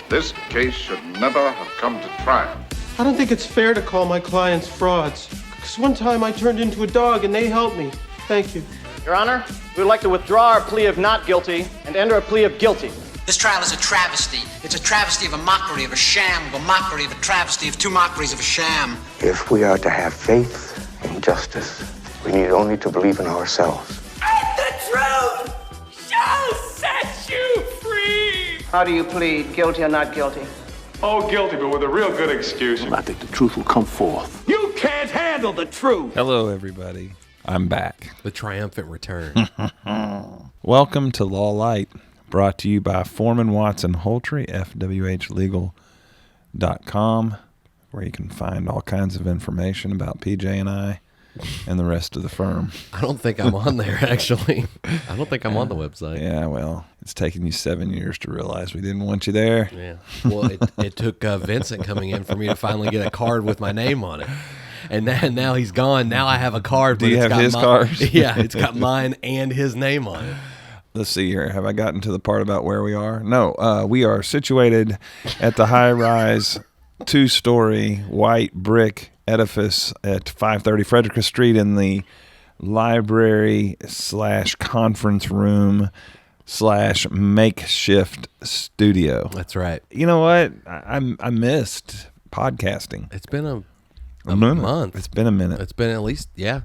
This case should never have come to trial. I don't think it's fair to call my clients frauds. Because one time I turned into a dog and they helped me. Thank you. Your Honor, we would like to withdraw our plea of not guilty and enter a plea of guilty. This trial is a travesty. It's a travesty of a mockery, of a sham, of a mockery, of a travesty, of two mockeries, of a sham. If we are to have faith in justice, we need only to believe in ourselves. And the truth shall set you free! How do you plead, guilty or not guilty? Oh, guilty, but with a real good excuse. I think the truth will come forth. You can't handle the truth! Hello, everybody. I'm back. The triumphant return. Welcome to Done Lite, brought to you by Foreman Watson Holtry, fwhlegal.com, where you can find all kinds of information about PJ and I and the rest of the firm. I don't think I'm on there, actually. I don't think I'm on the website. Yeah, well, it's taken you 7 years to realize we didn't want you there. Yeah. Well, it took Vincent coming in for me to finally get a card with my name on it. And now he's gone. Now I have a card. Do you have his card? Yeah, it's got mine and his name on it. Let's see here. Have I gotten to the part about where we are? No. We are situated at the high-rise, two-story white brick edifice at 530 Frederick Street in the library/conference room / makeshift studio. That's right. You know what? I missed podcasting. It's been a month. month. It's been a minute. It's been at least, yeah.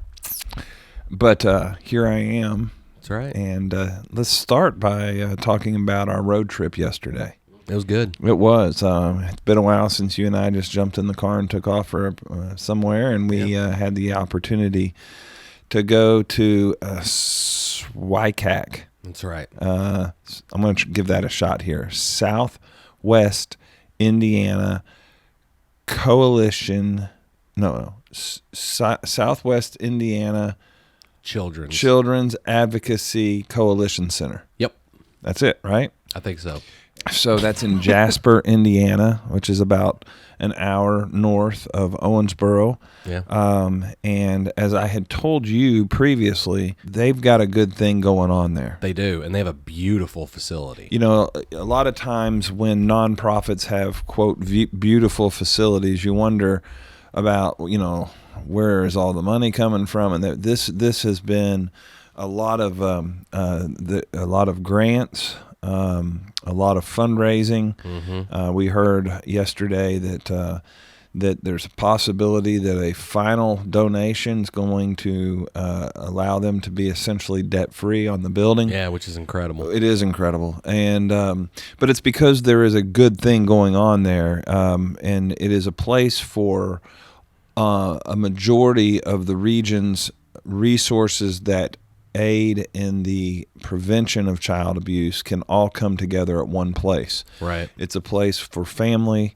But here I am. That's right. And let's start by talking about our road trip yesterday. It was good. It was. It's been a while since you and I just jumped in the car and took off for somewhere, and we had the opportunity to go to Swycac. That's right. I'm going to give that a shot here. Southwest Indiana Coalition. Southwest Indiana Children's Advocacy Coalition Center. Yep. That's it, right? I think so. So that's in Jasper, Indiana, which is about an hour north of Owensboro. Yeah. And as I had told you previously, they've got a good thing going on there. They do, and they have a beautiful facility. You know, a lot of times when nonprofits have, quote, beautiful facilities, you wonder about, you know, where is all the money coming from? And this has been a lot of grants. A lot of fundraising. Mm-hmm. We heard yesterday that there's a possibility that a final donation is going to allow them to be essentially debt-free on the building. Yeah, which is incredible. It is incredible. And but it's because there is a good thing going on there, and it is a place for a majority of the region's resources that aid in the prevention of child abuse can all come together at one place. Right. It's a place for families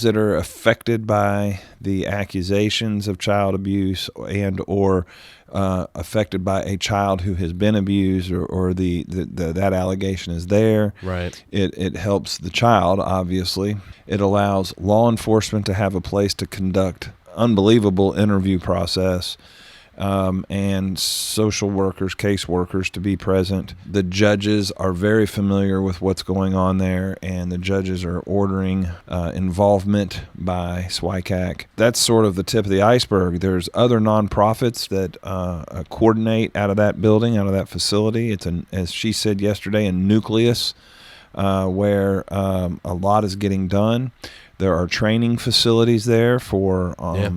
that are affected by the accusations of child abuse and or affected by a child who has been abused or that allegation is there. Right. It helps the child, obviously. It allows law enforcement to have a place to conduct unbelievable interview process. And social workers, case workers to be present. The judges are very familiar with what's going on there, and the judges are ordering involvement by Swycac. That's sort of the tip of the iceberg. There's other nonprofits that coordinate out of that building, out of that facility. It's, as she said yesterday, a nucleus where a lot is getting done. There are training facilities there for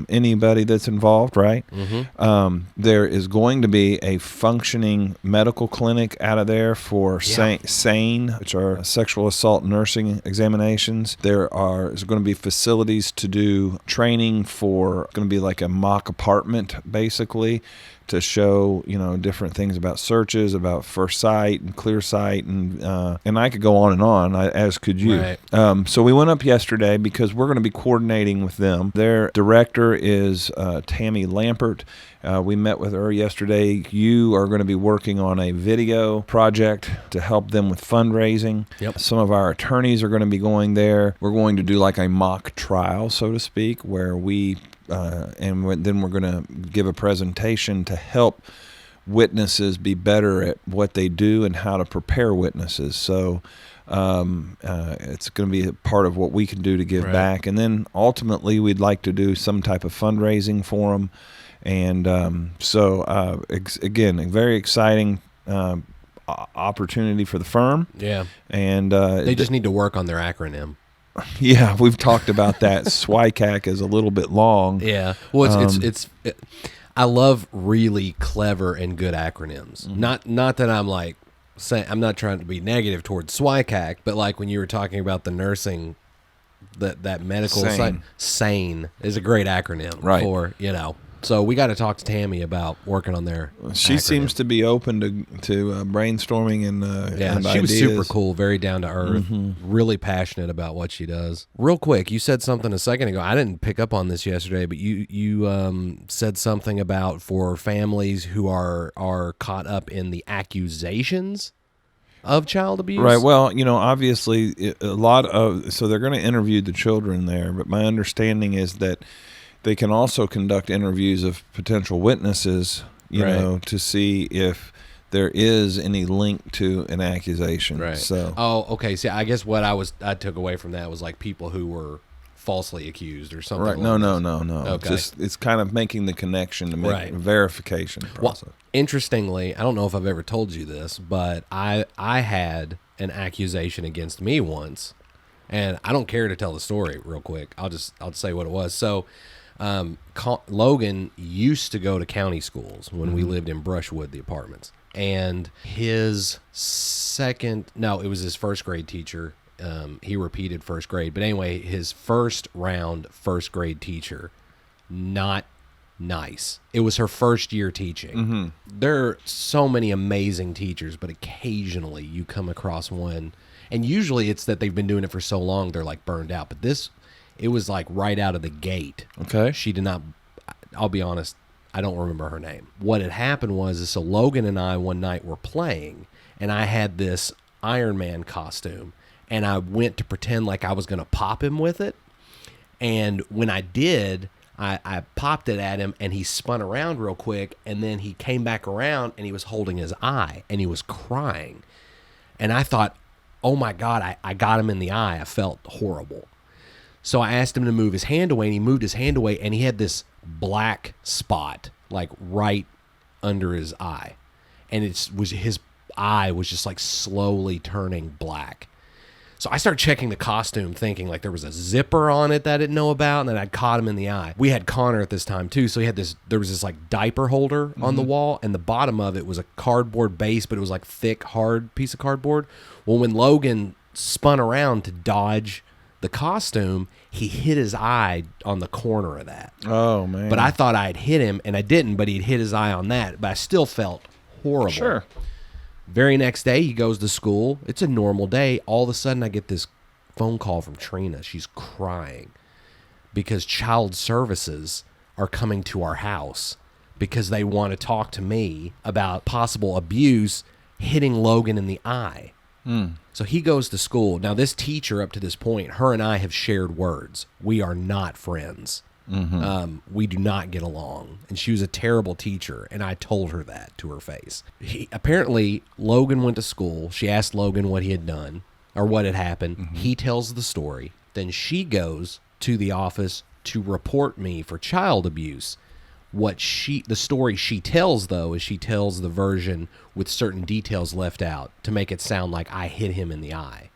anybody that's involved, right? Mm-hmm. There is going to be a functioning medical clinic out of there for SANE, which are sexual assault nursing examinations. Is going to be facilities to do training for, going to be like a mock apartment, basically, to show, you know, different things about searches, about first sight and clear sight, and I could go on, as could you. Right. So we went up yesterday because we're going to be coordinating with them. Their director is Tammy Lampert. We met with her yesterday. You are going to be working on a video project to help them with fundraising. Yep. Some of our attorneys are going to be going there. We're going to do like a mock trial, so to speak, where we then we're going to give a presentation to help witnesses be better at what they do and how to prepare witnesses. So It's going to be a part of what we can do to give back. And then ultimately, we'd like to do some type of fundraising for them. And again, a very exciting opportunity for the firm. Yeah. And they just need to work on their acronym. Yeah, we've talked about that. SWICAC is a little bit long. Yeah. Well, I love really clever and good acronyms. Not that I'm like saying, I'm not trying to be negative towards SWICAC, but like when you were talking about the nursing, that medical site, SANE is a great acronym for, So we got to talk to Tammy about working on their She acronym. seems to be open to brainstorming and and she was super cool, very down to earth, really passionate about what she does. Real quick, you said something a second ago. I didn't pick up on this yesterday, but you said something about for families who are caught up in the accusations of child abuse. Right. Well, obviously so they're going to interview the children there, but my understanding is that they can also conduct interviews of potential witnesses, to see if there is any link to an accusation. Right. So. Oh, okay. See, I guess what I took away from that was like people who were falsely accused or something. Right. Like No. Okay. It's kind of making the connection to make a verification process. Well, interestingly, I don't know if I've ever told you this, but I had an accusation against me once, and I don't care to tell the story real quick. I'll say what it was. So. Logan used to go to county schools when we lived in Brushwood, the apartments, and it was his first grade teacher. He repeated first grade, but anyway, his first round first grade teacher, not nice. It was her first year teaching. There are so many amazing teachers, but occasionally you come across one, and usually it's that they've been doing it for so long they're like burned out, but it was like right out of the gate. Okay. She did not, I'll be honest, I don't remember her name. What had happened was, so Logan and I one night were playing, and I had this Iron Man costume, and I went to pretend like I was going to pop him with it. And when I did, I popped it at him, and he spun around real quick, and then he came back around, and he was holding his eye, and he was crying. And I thought, oh my God, I got him in the eye. I felt horrible. So I asked him to move his hand away, and he moved his hand away, and he had this black spot, like right under his eye. And his eye was just like slowly turning black. So I started checking the costume, thinking like there was a zipper on it that I didn't know about, and then I'd caught him in the eye. We had Connor at this time too, so there was this like diaper holder on the wall, and the bottom of it was a cardboard base, but it was like thick, hard piece of cardboard. Well, when Logan spun around to dodge the costume, he hit his eye on the corner of that. Oh, man. But I thought I had hit him, and I didn't, but he'd hit his eye on that. But I still felt horrible. Sure. Very next day, he goes to school. It's a normal day. All of a sudden, I get this phone call from Trina. She's crying because child services are coming to our house because they want to talk to me about possible abuse hitting Logan in the eye. So he goes to school. Now, this teacher, up to this point, her and I have shared words. We are not friends. We do not get along. And she was a terrible teacher, and I told her that to her face. Apparently, Logan went to school. She asked Logan what he had done or what had happened. He tells the story. Then she goes to the office to report me for child abuse. The story she tells, though, is she tells the version with certain details left out to make it sound like I hit him in the eye.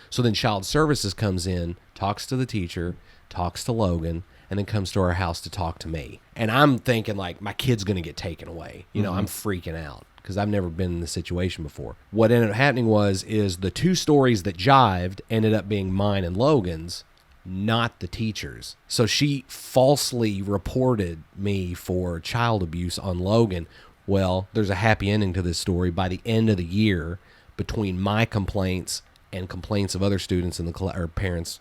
So then Child Services comes in, talks to the teacher, talks to Logan, and then comes to our house to talk to me. And I'm thinking, like, my kid's going to get taken away. I'm freaking out because I've never been in this situation before. What ended up happening is the two stories that jived ended up being mine and Logan's, not the teacher's. So she falsely reported me for child abuse on Logan. Well, there's a happy ending to this story. By the end of the year, between my complaints and complaints of other students in or parents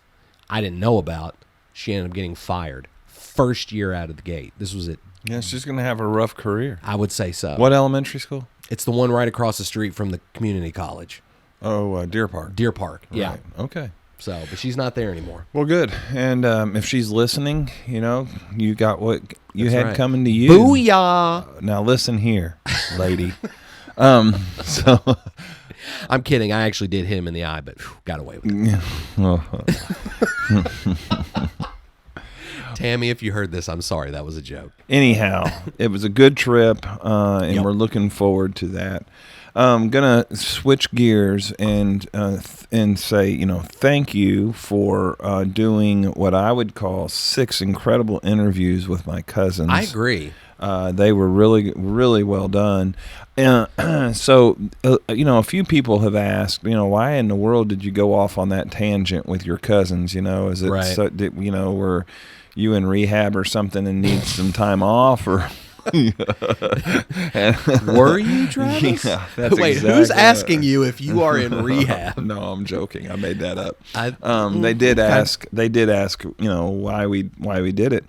I didn't know about, she ended up getting fired. First year out of the gate. This was it. Yeah, she's going to have a rough career. I would say so. What elementary school? It's the one right across the street from the community college. Oh, Deer Park. Deer Park, yeah. Right. Okay. So, but she's not there anymore. Well, good. And if she's listening, you got what you That's had right. coming to you. Booyah! Now listen here, lady. So I'm kidding. I actually did hit him in the eye, but got away with it. Tammy, if you heard this, I'm sorry. That was a joke. Anyhow, it was a good trip, and we're looking forward to that. I'm gonna switch gears and say, thank you for doing what I would call 6 incredible interviews with my cousins. I agree. They were really, really well done. So, a few people have asked, why in the world did you go off on that tangent with your cousins? Is it, right. were you in rehab or something and need some time off, or? Were you, Travis? Yeah, that's Wait, exactly who's asking you if you are in rehab? No, I'm joking. I made that up. They did ask. They did ask. Why we did it.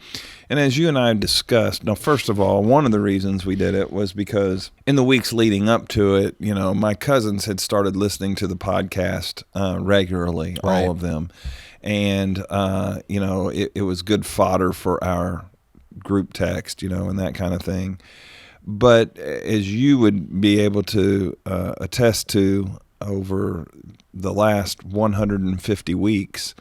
And as you and I discussed, now first of all, one of the reasons we did it was because in the weeks leading up to it, my cousins had started listening to the podcast regularly, right. all of them, and it was good fodder for our group text, and that kind of thing. But as you would be able to attest to over the last 150 weeks,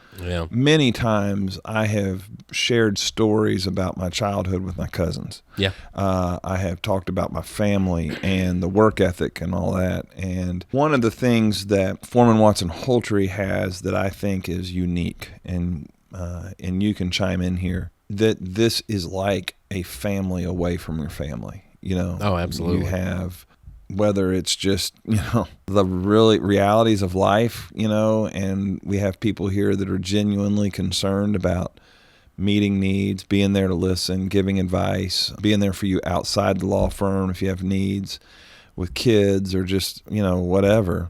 many times I have shared stories about my childhood with my cousins. Yeah. I have talked about my family and the work ethic and all that. And one of the things that Foreman Watson Holtry has that I think is unique, and you can chime in here, that this is like a family away from your family. Oh, absolutely. You have, whether it's just, the really realities of life, and we have people here that are genuinely concerned about meeting needs, being there to listen, giving advice, being there for you outside the law firm if you have needs with kids or just, whatever.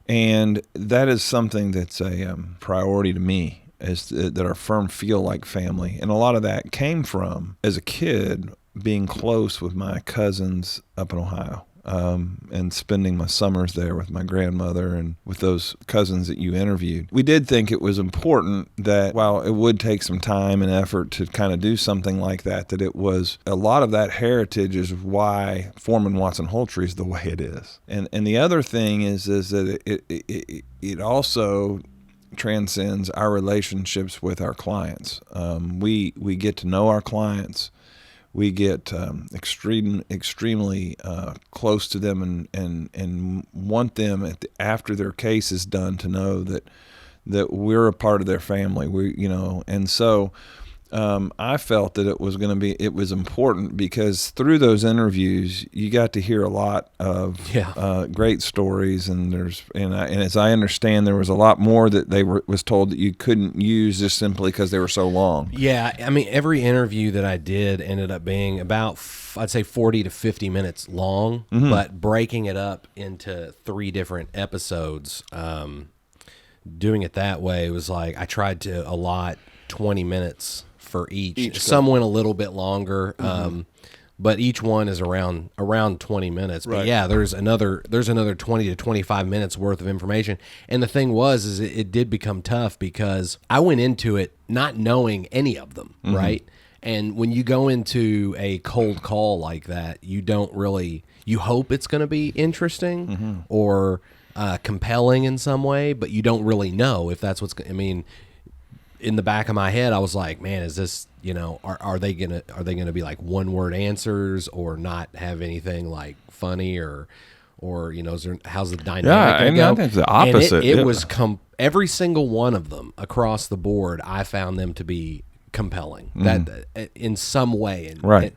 And that is something that's a priority to me. Is that our firm feel like family. And a lot of that came from, as a kid, being close with my cousins up in Ohio, and spending my summers there with my grandmother and with those cousins that you interviewed. We did think it was important that while it would take some time and effort to kind of do something like that it was a lot of that heritage is why Foreman Watson Holtry is the way it is. And the other thing is that it also transcends our relationships with our clients. We get to know our clients. We get extremely close to them and want them after their case is done to know that we're a part of their family. And so I felt that it was important because through those interviews you got to hear a lot of great stories, and as I understand, there was a lot more that was told that you couldn't use just simply because they were so long. Yeah, I mean, every interview that I did ended up being about, I'd say, 40 to 50 minutes long, but breaking it up into 3 different episodes. Doing it that way was like I tried to allot 20 minutes for each. Some went a little bit longer, but each one is around 20 minutes. But yeah, there's another 20 to 25 minutes worth of information. And the thing is it did become tough because I went into it not knowing any of them, right? And when you go into a cold call like that, you hope it's going to be interesting or compelling in some way, but you don't really know if that's in the back of my head, I was like, man, is this, are they gonna be like 1-word answers or not have anything like funny or how's the dynamic? Yeah, I think it's the opposite. And it was every single one of them across the board. I found them to be compelling that in some way. And right.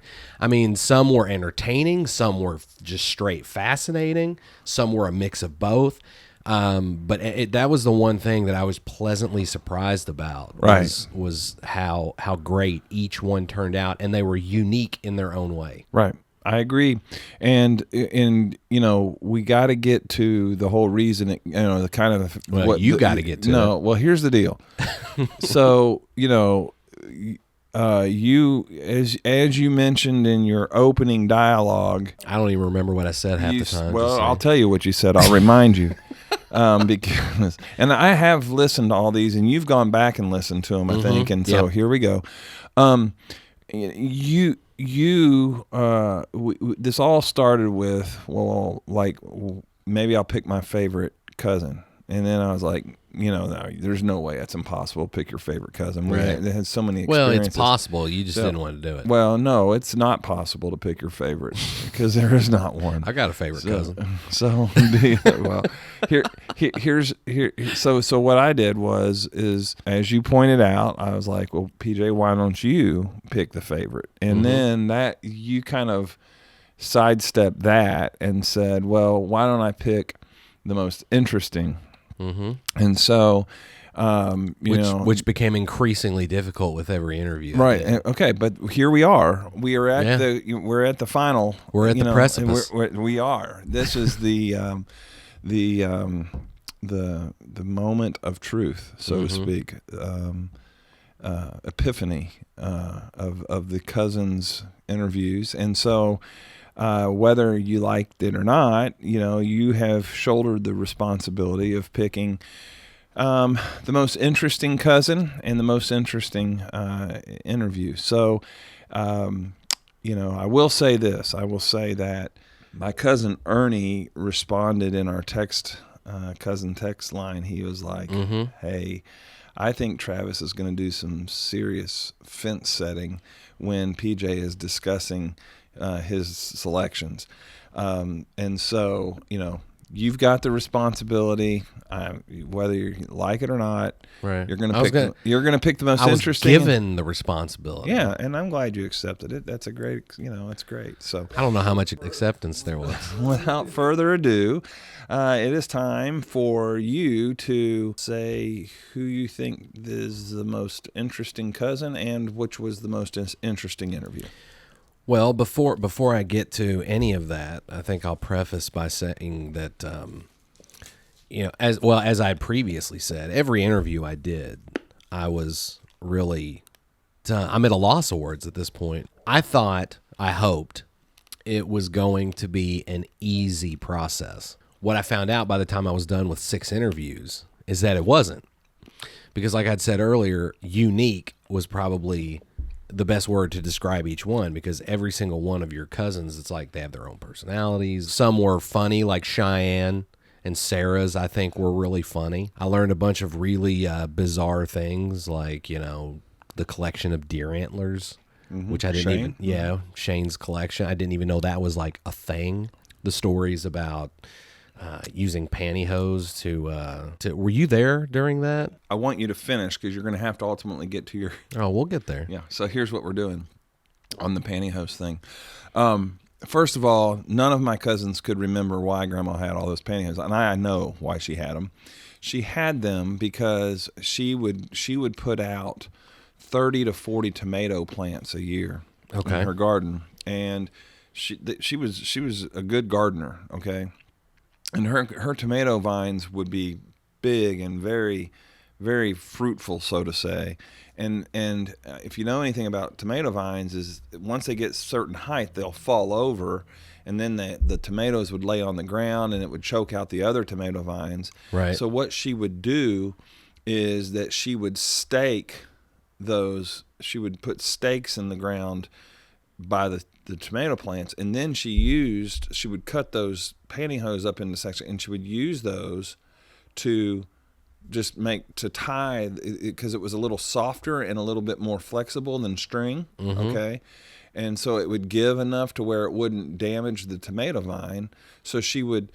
Some were entertaining, some were just straight fascinating, some were a mix of both. But that was the one thing that I was pleasantly surprised about was how great each one turned out, and they were unique in their own way. Right. I agree. And we got to get to the whole reason, the kind of well, you got to get to no, it. Well, here's the deal. So, you as you mentioned in your opening dialogue, I don't even remember what I said half the time. Well, I'll tell you what you said. I'll remind you. Because I have listened to all these, and you've gone back and listened to them, I think. And so here we go. This all started with maybe I'll pick my favorite cousin. And then I was like, no, there's no way that's impossible to pick your favorite cousin. Right. They had so many Well, experiences. it's possible. You just didn't want to do it. Well, no, it's not possible to pick your favorite because there is not one. I got a favorite cousin. So, well, here's So what I did is, as you pointed out, I was like, well, PJ, why don't you pick the favorite? And then that you kind of sidestepped that and said, well, why don't I pick the most interesting? And so, which became increasingly difficult with every interview. Right. Okay. But here we are. We are at we're at the final. We're at the precipice. We are. This is the moment of truth, so to speak. Epiphany of the cousins interviews, and so. Whether you liked it or not, you have shouldered the responsibility of picking the most interesting cousin and the most interesting interview. So, I will say this. I will say that my cousin Ernie responded in our cousin text line. He was like, hey, I think Travis is going to do some serious fence setting when PJ is discussing his selections. And so, you've got the responsibility, whether you like it or not. Right. You're going to pick the most interesting. I was given the responsibility. Yeah, and I'm glad you accepted it. That's a great, it's great. So I don't know how much acceptance there was. Without further ado, it is time for you to say who you think is the most interesting cousin and which was the most interesting interview. Well, before I get to any of that, I think I'll preface by saying that, as I had previously said, every interview I did, I was really I'm at a loss of words at this point. I hoped it was going to be an easy process. What I found out by the time I was done with 6 interviews is that it wasn't. Because like I'd said earlier, unique was probably the best word to describe each one, because every single one of your cousins, it's like they have their own personalities. Some were funny, like Cheyenne and Sarah's, I think, were really funny. I learned a bunch of really bizarre things, like, the collection of deer antlers, which I didn't Shane's collection. I didn't even know that was like a thing. The stories about using pantyhose to were you there during that? I want you to finish because you're going to have to ultimately get to your. Oh, we'll get there. Yeah. So here's what we're doing on the pantyhose thing. First of all, none of my cousins could remember why Grandma had all those pantyhose, and I know why she had them. She had them because she would put out 30 to 40 tomato plants a year in her garden, and she was a good gardener. Okay. And her tomato vines would be big and very, very fruitful, so to say. And if you know anything about tomato vines, is once they get certain height, they'll fall over, and then the tomatoes would lay on the ground, and it would choke out the other tomato vines. Right. So what she would do is that she would stake those. She would put stakes in the ground by the tomato plants, and then she would cut those pantyhose up into sections, and she would use those to just tie, because it was a little softer and a little bit more flexible than string. Okay. And so it would give enough to where it wouldn't damage the tomato vine. So she would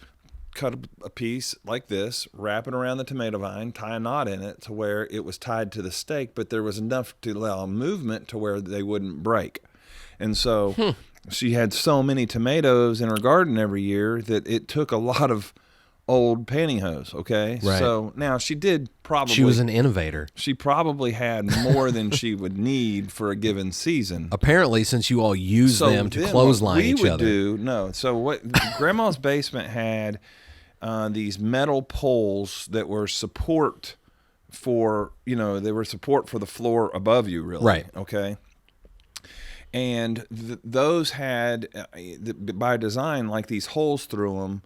cut a piece like this, wrap it around the tomato vine, tie a knot in it to where it was tied to the stake, but there was enough to allow movement to where they wouldn't break. And so she had so many tomatoes in her garden every year that it took a lot of old pantyhose, okay? Right. So now she was an innovator. She probably had more than she would need for a given season. Apparently, since you all use them to clothesline each other. So what Grandma's basement had these metal poles that were support for, they were support for the floor above you, really. Right. Okay. And those had, by design, like these holes through them.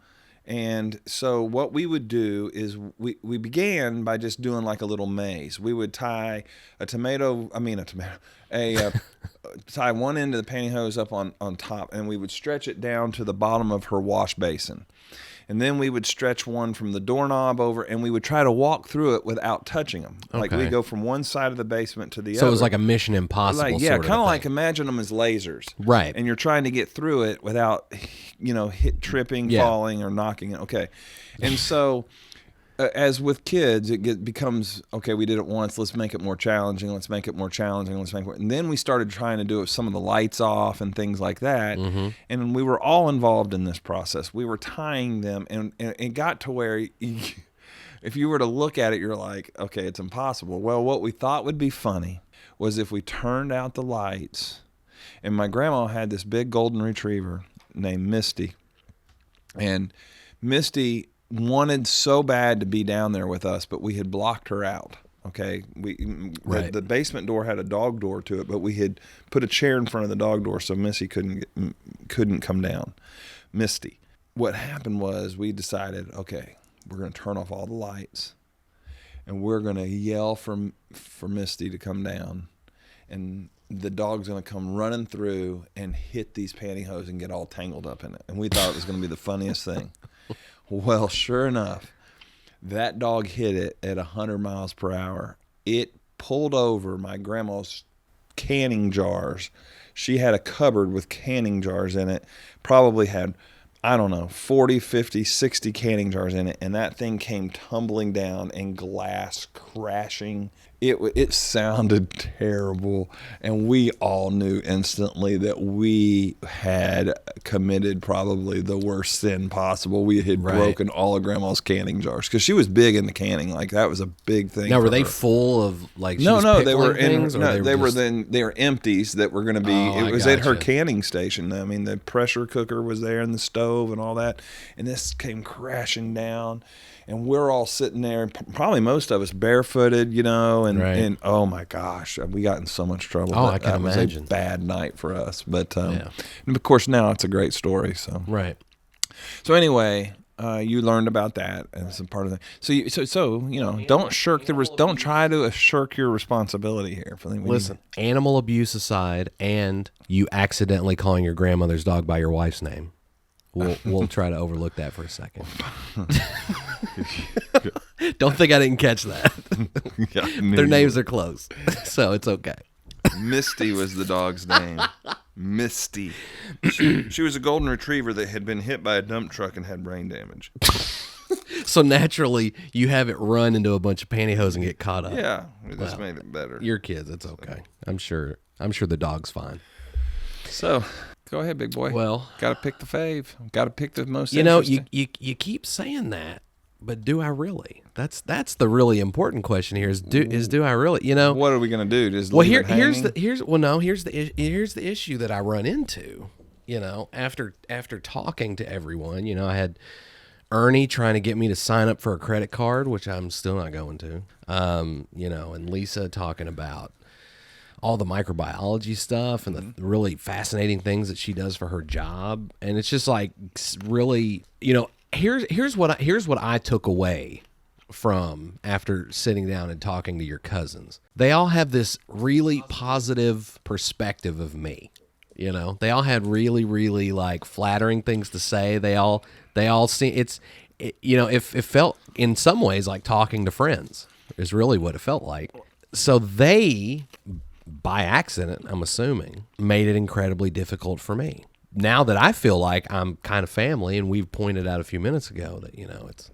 And so what we would do is we began by just doing like a little maze. We would tie tie one end of the pantyhose up on top, and we would stretch it down to the bottom of her wash basin. And then we would stretch one from the doorknob over, and we would try to walk through it without touching them. Like we go from one side of the basement to the other. So it was like a Mission Impossible kind of like imagine them as lasers. Right. And you're trying to get through it without, tripping, falling, or knocking it. Okay. And so as with kids, it becomes, okay, we did it once, let's make it more challenging, and then we started trying to do it with some of the lights off and things like that, and we were all involved in this process. We were tying them, and it got to where if you were to look at it, you're like, okay, it's impossible. Well, what we thought would be funny was if we turned out the lights, and my grandma had this big golden retriever named Misty, and Misty wanted so bad to be down there with us, but we had blocked her out. Okay, the basement door had a dog door to it, but we had put a chair in front of the dog door so Missy couldn't come down. Misty. What happened was we decided, okay, we're going to turn off all the lights, and we're going to yell for Misty to come down, and the dog's going to come running through and hit these pantyhose and get all tangled up in it. And we thought it was going to be the funniest thing. Well, sure enough, that dog hit it at 100 miles per hour. It pulled over my grandma's canning jars. She had a cupboard with canning jars in it, probably had, 40, 50, 60 canning jars in it, and that thing came tumbling down and glass crashing. It sounded terrible, and we all knew instantly that we had committed probably the worst sin possible. We had broken all of Grandma's canning jars because she was big into canning. Like that was a big thing. Now, were they full of like? No, they were they were empties that were going to be. It was at her canning station. I mean, the pressure cooker was there and the stove and all that, and this came crashing down. And we're all sitting there, probably most of us barefooted, and oh my gosh, we got in so much trouble. Oh, I can imagine. It was a bad night for us, but and of course now it's a great story. So So anyway, you learned about that as a part of the. So don't try to shirk your responsibility here. Listen, animal abuse aside, and you accidentally calling your grandmother's dog by your wife's name. We'll try to overlook that for a second. Don't think I didn't catch that. Their names are close, so it's okay. Misty was the dog's name. Misty. She was a golden retriever that had been hit by a dump truck and had brain damage. So naturally, you have it run into a bunch of pantyhose and get caught up. Yeah, it just made it better. Your kids, it's okay. I'm sure the dog's fine. So. Go ahead, big boy. Well, got to pick the fave. Got to pick the most interesting. You keep saying that, but do I really? That's the really important question here. Is do I really? What are we gonna do? Just here's the issue that I run into. After talking to everyone, I had Ernie trying to get me to sign up for a credit card, which I'm still not going to. And Lisa talking about all the microbiology stuff and the really fascinating things that she does for her job. And it's just like really, here's what I took away from after sitting down and talking to your cousins. They all have this really positive perspective of me. They all had really, really like flattering things to say. They all see it felt in some ways like talking to friends is really what it felt like. So they, by accident, I'm assuming, made it incredibly difficult for me. Now that I feel like I'm kind of family, and we've pointed out a few minutes ago that, it's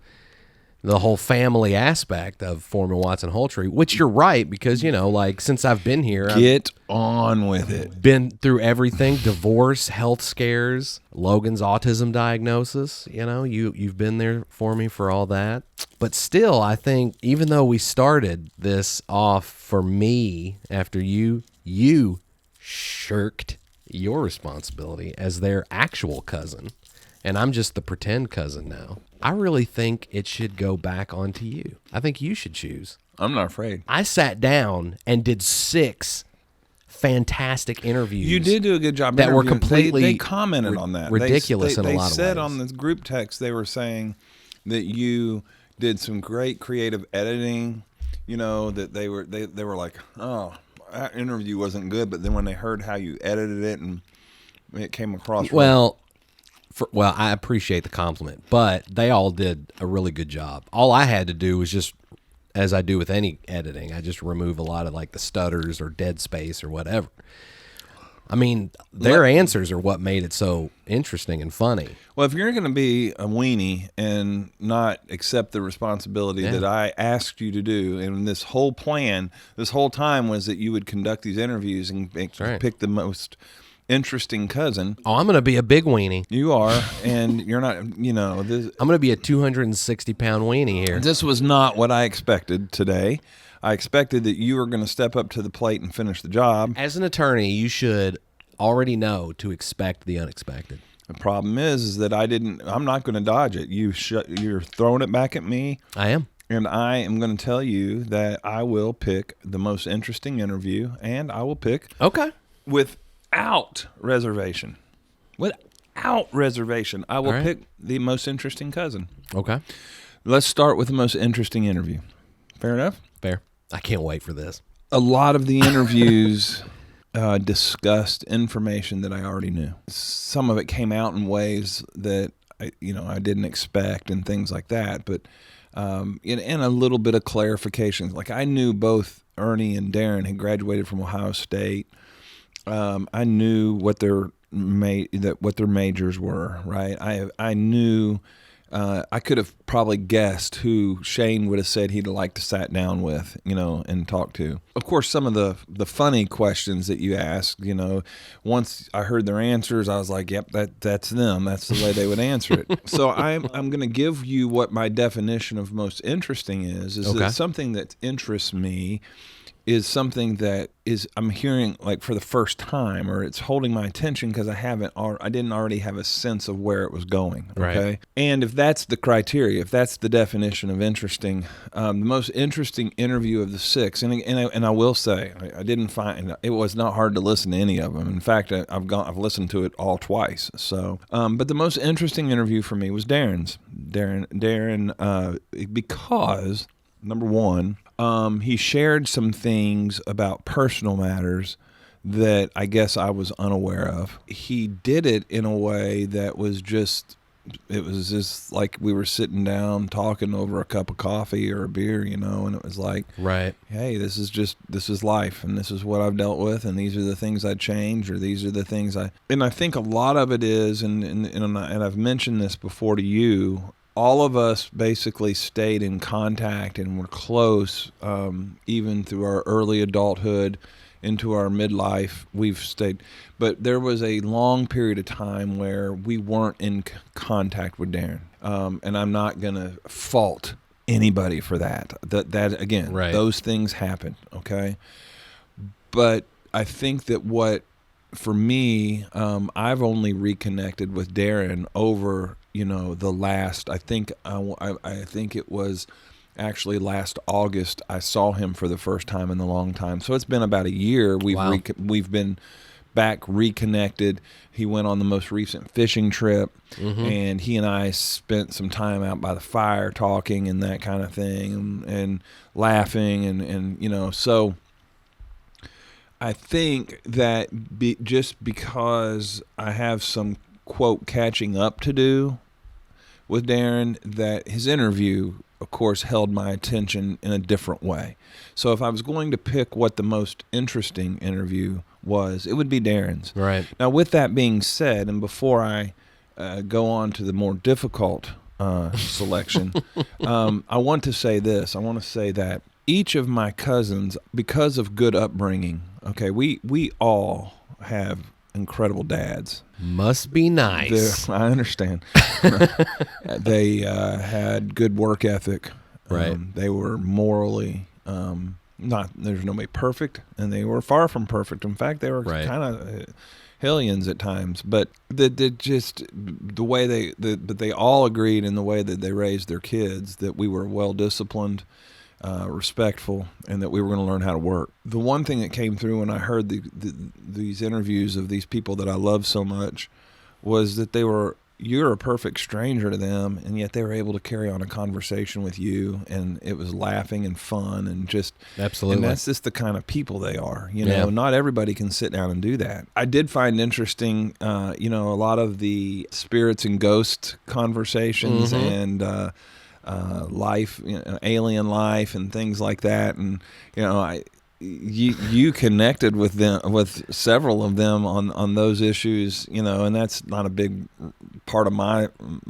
the whole family aspect of Foreman Watson Holtree, which you're right, because, since I've been here, get on with it. Been through everything, divorce, health scares, Logan's autism diagnosis, you've been there for me for all that. But still, I think even though we started this off for me after you shirked your responsibility as their actual cousin, and I'm just the pretend cousin now, I really think it should go back onto you. I think you should choose. I'm not afraid. I sat down and did 6 fantastic interviews. You did do a good job. That were completely They commented on that. Ridiculous in a lot of ways. They said on the group text, they were saying that you did some great creative editing. That they were like, oh, that interview wasn't good, but then when they heard how you edited it and it came across well. Well, I appreciate the compliment, but they all did a really good job. All I had to do was just, as I do with any editing, I just remove a lot of like the stutters or dead space or whatever. I mean, their answers are what made it so interesting and funny. Well, if you're going to be a weenie and not accept the responsibility that I asked you to do, and this whole plan, this whole time was that you would conduct these interviews and pick the most interesting cousin. Oh, I'm going to be a big weenie. You are, and you're not, this, I'm going to be a 260-pound weenie here. This was not what I expected today. I expected that you were going to step up to the plate and finish the job. As an attorney, you should already know to expect the unexpected. The problem is that I'm not going to dodge it. You're throwing it back at me. I am. And I am going to tell you that I will pick the most interesting interview, and I will pick without reservation. Without reservation, I will pick the most interesting cousin. Okay. Let's start with the most interesting interview. Fair enough? Fair. I can't wait for this. A lot of the interviews discussed information that I already knew. Some of it came out in ways that I didn't expect and things like that. But and a little bit of clarifications. Like I knew both Ernie and Darren had graduated from Ohio State. I knew what their majors were. Right. I knew. I could have probably guessed who Shane would have said he'd like to sat down with, and talk to. Of course, some of the funny questions that you asked, once I heard their answers, I was like, yep, that's them. That's the way they would answer it. So I'm going to give you what my definition of most interesting is that something that interests me is something that I'm hearing like for the first time, or it's holding my attention because I didn't already have a sense of where it was going. Okay. Right. And if that's the criteria, if that's the definition of interesting, the most interesting interview of the 6, and I will say, I didn't find, it was not hard to listen to any of them. In fact, I've listened to it all twice. So, but the most interesting interview for me was Darren's. Darren, because number one, he shared some things about personal matters that I guess I was unaware of. He did it in a way that was just like we were sitting down talking over a cup of coffee or a beer, and it was like, right, hey, this is life, and this is what I've dealt with, and these are the things I'd change, or these are the things and I think a lot of it is, and I've mentioned this before to you, all of us basically stayed in contact and were close, even through our early adulthood into our midlife. We've stayed, but there was a long period of time where we weren't in contact with Darren, and I'm not gonna fault anybody for that. That again, those things happen, okay? But I think that for me, I've only reconnected with Darren over the last, I think it was actually last August I saw him for the first time in a long time. So it's been about a year. We've been back reconnected. He went on the most recent fishing trip, and he and I spent some time out by the fire talking and that kind of thing, and laughing and so I think that just because I have some quote catching up to do with Darren, that his interview, of course, held my attention in a different way. So if I was going to pick what the most interesting interview was, it would be Darren's. Right. Now, with that being said, and before I go on to the more difficult selection, I want to say this. I want to say that each of my cousins, because of good upbringing, okay, we all have incredible dads. Must be nice. I understand. They had good work ethic. Right. They were morally there's nobody perfect, and they were far from perfect. In fact, they were kind of hellions at times. But the way but they all agreed in the way that they raised their kids, that we were well disciplined, respectful, and that we were going to learn how to work. The one thing that came through when I heard these interviews of these people that I love so much was that they were, you're a perfect stranger to them, and yet they were able to carry on a conversation with you, and it was laughing and fun and just absolutely. And that's just the kind of people they are. You know, not everybody can sit down and do that. I did find interesting, a lot of the spirits and ghost conversations and life, alien life, and things like that, and You connected with them, with several of them on those issues, and that's not a big part of my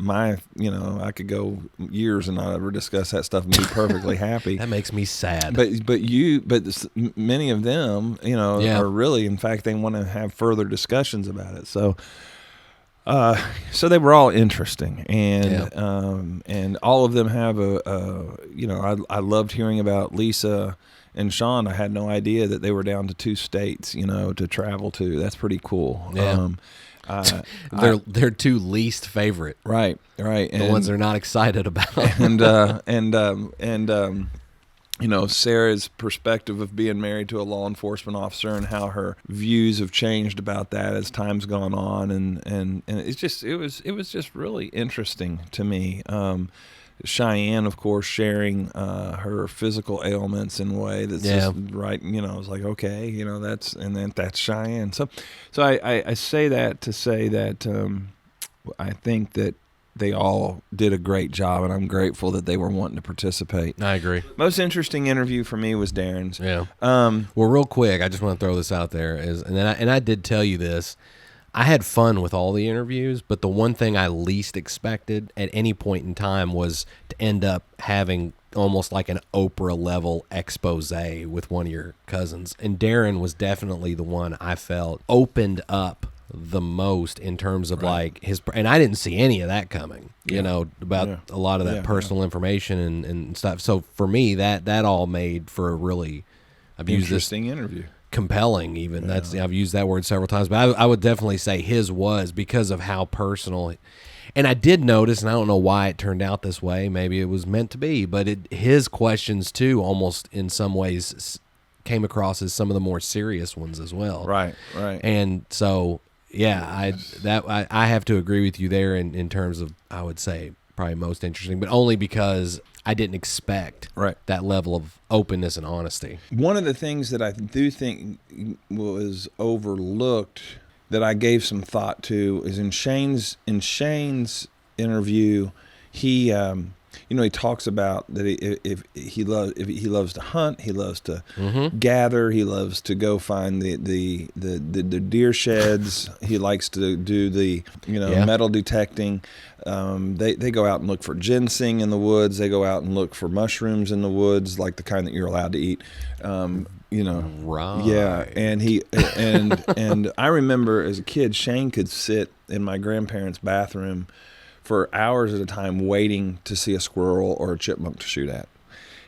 I could go years and not ever discuss that stuff and be perfectly happy. That makes me sad. But many of them, are really, in fact, they want to have further discussions about it. So they were all interesting, and all of them have I loved hearing about Lisa and Sean. I had no idea that they were down to 2 states, to travel to. That's pretty cool. Yeah. They're 2 least favorite. Right. The ones they're not excited about. Sarah's perspective of being married to a law enforcement officer and how her views have changed about that as time's gone on, and it was just really interesting to me. Cheyenne, of course, sharing her physical ailments in a way that's just right. I was like, okay, that's Cheyenne. So I say that to say that I think that they all did a great job, and I'm grateful that they were wanting to participate. I agree. Most interesting interview for me was Darren's. Yeah. Well, real quick, I just want to throw this out there and I did tell you this. I had fun with all the interviews, but the one thing I least expected at any point in time was to end up having almost like an Oprah-level expose with one of your cousins. And Darren was definitely the one I felt opened up the most in terms of like his, and I didn't see any of that coming, about a lot of that personal information and stuff. So for me, that all made for a really interesting interview. Compelling, even. I've used that word several times, but I would definitely say his was because of how personal. And I did notice, and I don't know why it turned out this way. Maybe it was meant to be, but his questions too, almost in some ways, came across as some of the more serious ones as well. Right. And so, I have to agree with you there in terms of, I would say, probably most interesting, but only because I didn't expect that level of openness and honesty. One of the things that I do think was overlooked that I gave some thought to is in Shane's interview, he he talks about that if he loves to hunt, he loves to gather, he loves to go find the deer sheds, he likes to do the metal detecting. They go out and look for ginseng in the woods. They go out and look for mushrooms in the woods, like the kind that you're allowed to eat. Right. Yeah, and I remember as a kid, Shane could sit in my grandparents' bathroom for hours at a time waiting to see a squirrel or a chipmunk to shoot at.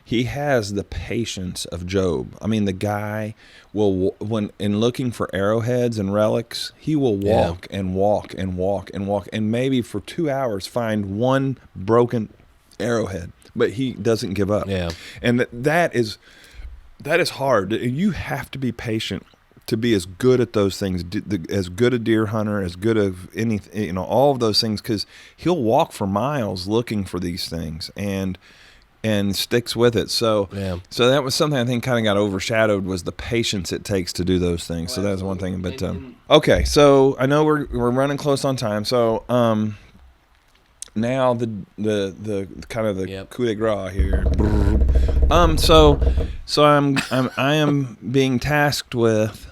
He has the patience of Job. I mean, the guy will, when in looking for arrowheads and relics, he will walk and walk and walk and walk, and maybe for 2 hours find one broken arrowhead, but he doesn't give up. Yeah, and that is hard. You have to be patient to be as good at those things, as good a deer hunter, as good of anything, all of those things, because he'll walk for miles looking for these things and sticks with it. So that was something I think kind of got overshadowed, was the patience it takes to do those things. So that's one thing. But okay, so I know we're running close on time. So now the kind of the coup de grace here. So I am being tasked with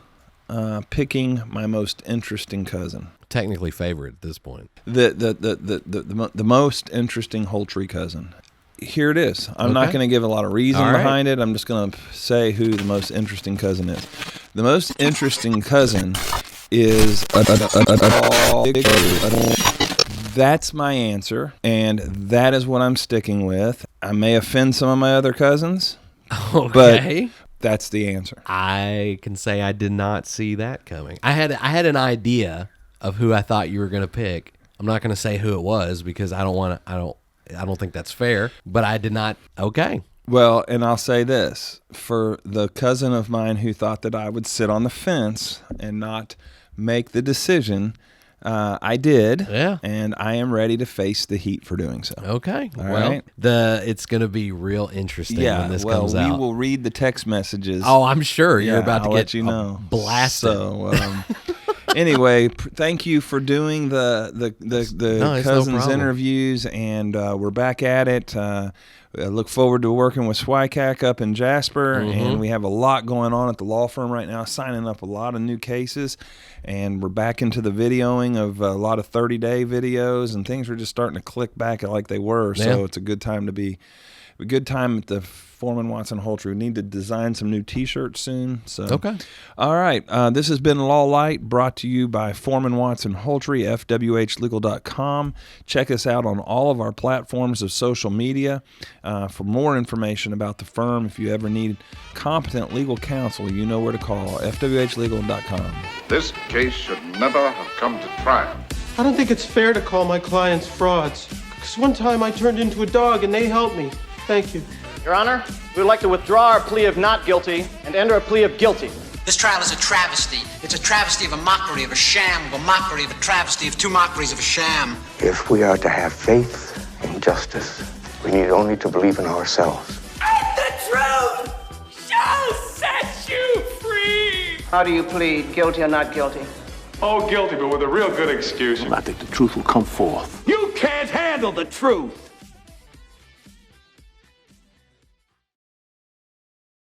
picking my most interesting cousin. Technically favorite at this point. The most interesting Holtree cousin. Here it is. I'm not going to give a lot of reason behind it. I'm just going to say who the most interesting cousin is. The most interesting cousin is that's my answer, and that is what I'm sticking with. I may offend some of my other cousins, but that's the answer. I can say I did not see that coming. I had an idea of who I thought you were going to pick. I'm not going to say who it was because I don't think that's fair, but I did not. Okay. Well, and I'll say this, for the cousin of mine who thought that I would sit on the fence and not make the decision, I did. Yeah. And I am ready to face the heat for doing so. Okay. All well, right. it's going to be real interesting when this comes out. we will read the text messages. Oh, I'm sure you're about to I'll get let you know. blasted. So, anyway, thank you for doing the cousins interviews, and we're back at it. I look forward to working with Swycack up in Jasper, and we have a lot going on at the law firm right now, signing up a lot of new cases, and we're back into the videoing of a lot of 30-day videos, and things are just starting to click back like they were. Yeah. So it's a good time at the Foreman Watson Holtree. We need to design some new T-shirts soon. So Okay. All right. This has been Law Lite, brought to you by Foreman Watson Holtree, fwhlegal.com. Check us out on all of our platforms of social media for more information about the firm. If you ever need competent legal counsel, you know where to call, fwhlegal.com. This case should never have come to trial. I don't think it's fair to call my clients frauds. Because one time I turned into a dog and they helped me. Thank you. Your Honor, we would like to withdraw our plea of not guilty and enter a plea of guilty. This trial is a travesty. It's a travesty of a mockery, of a sham, of a mockery, of a travesty, of two mockeries of a sham. If we are to have faith and justice, we need only to believe in ourselves. And the truth shall set you free! How do you plead, guilty or not guilty? Oh, guilty, but with a real good excuse. I think the truth will come forth. You can't handle the truth!